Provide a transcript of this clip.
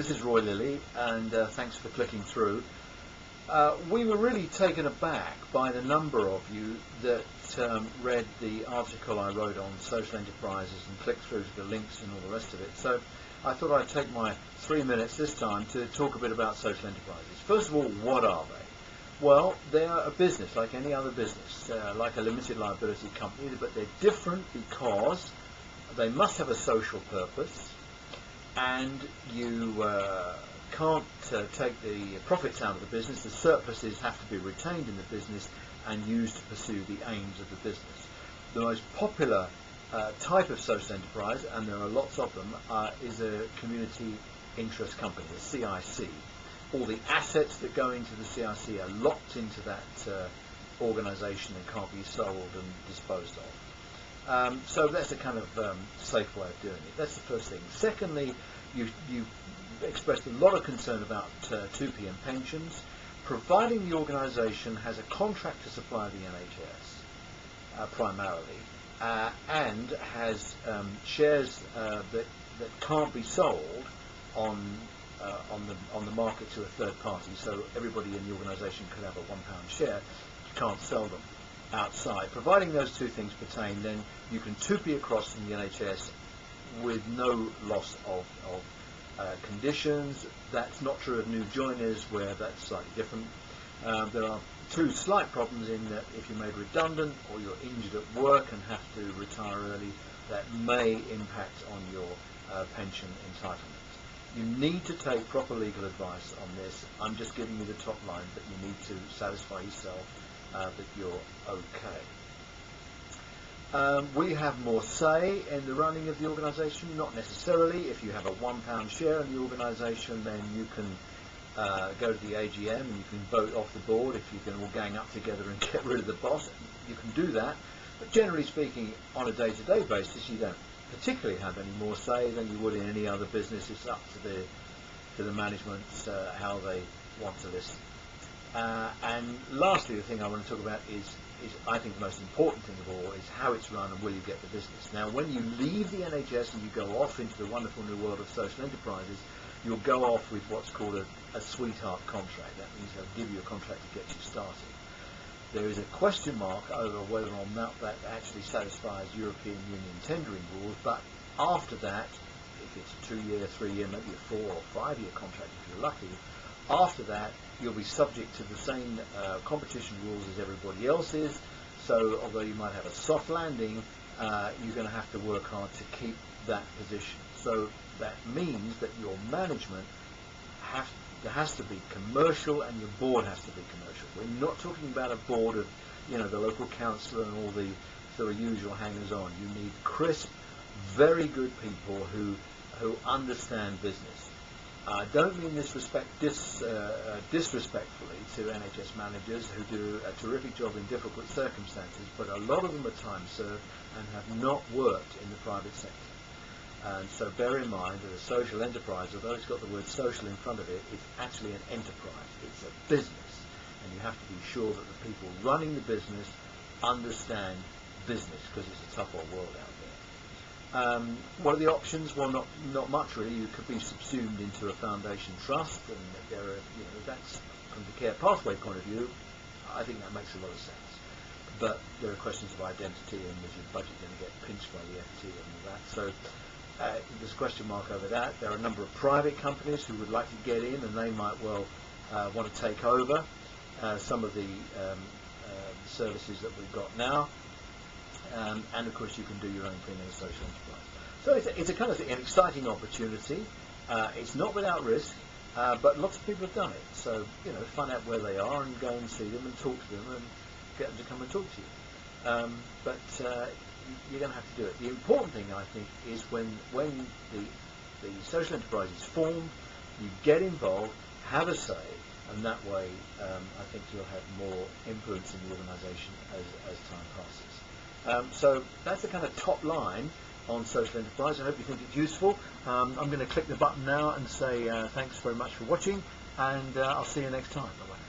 this is Roy Lilley, and thanks for clicking through. We were really taken aback by the number of you that read the article I wrote on social enterprises and clicked through to the links and all the rest of it. So I thought I'd take my 3 minutes this time to talk a bit about social enterprises. First of all, what are they? Well, they are a business like any other business, like a limited liability company, but they're different because they must have a social purpose, and you can't take the profits out of the business. The surpluses have to be retained in the business and used to pursue the aims of the business. The most popular type of social enterprise, and there are lots of them, is a community interest company, a CIC. All the assets that go into the CIC are locked into that organisation and can't be sold and disposed of. So that's a kind of safe way of doing it. That's the first thing. Secondly, you expressed a lot of concern about 2p and pensions. Providing the organisation has a contract to supply the NHS primarily, and has shares that can't be sold on the market to a third party, so everybody in the organisation could have a £1 share. You can't sell them outside. Providing those two things pertain, then you can 2p across in the NHS with no loss of conditions. That's not true of new joiners, where that's slightly different. There are two slight problems in that if you're made redundant or you're injured at work and have to retire early, that may impact on your pension entitlement. You need to take proper legal advice on this. I'm just giving you the top line, but you need to satisfy yourself that you're okay. We have more say in the running of the organisation, not necessarily. If you have a £1 share in the organisation, then you can go to the AGM and you can vote off the board if you can all gang up together and get rid of the boss. You can do that, but generally speaking, on a day-to-day basis, you don't particularly have any more say than you would in any other business. It's up to the management how they want to listen. And lastly, the thing I want to talk about is I think the most important thing of all is how it's run and will you get the business. Now, when you leave the NHS and you go off into the wonderful new world of social enterprises, you'll go off with what's called a sweetheart contract. That means they'll give you a contract to get you started. There is a question mark over whether or not that actually satisfies European Union tendering rules, but after that, if it's a 2-year, 3-year, maybe a 4 or 5-year contract if you're lucky, after that you'll be subject to the same competition rules as everybody else is. So although you might have a soft landing, you're going to have to work hard to keep that position. So that means that your management has to be commercial, and your board has to be commercial. We're not talking about a board of, the local councillor and all the sort of usual hangers-on. You need crisp, very good people who understand business. I don't mean this disrespectfully to NHS managers who do a terrific job in difficult circumstances, but a lot of them are time served and have not worked in the private sector. And so bear in mind that a social enterprise, although it's got the word social in front of it, it's actually an enterprise. It's a business, and you have to be sure that the people running the business understand business, because it's a tough old world out there. What are the options? Well, not much really. You could be subsumed into a foundation trust, and there are, that's from the care pathway point of view, I think that makes a lot of sense. But there are questions of identity, and is your budget going to get pinched by the FT and all that? So there's a question mark over that. There are a number of private companies who would like to get in, and they might well want to take over some of the services that we've got now. And of course you can do your own thing in a social enterprise. So it's a kind of an exciting opportunity. It's not without risk, but lots of people have done it. So find out where they are and go and see them and talk to them and get them to come and talk to you. But you're going to have to do it. The important thing, I think, is when the social enterprise is formed, you get involved, have a say, and that way I think you'll have more influence in the organisation as time passes. So that's the kind of top line on social enterprise. I hope you think it's useful. I'm going to click the button now and say thanks very much for watching, and I'll see you next time. Bye-bye.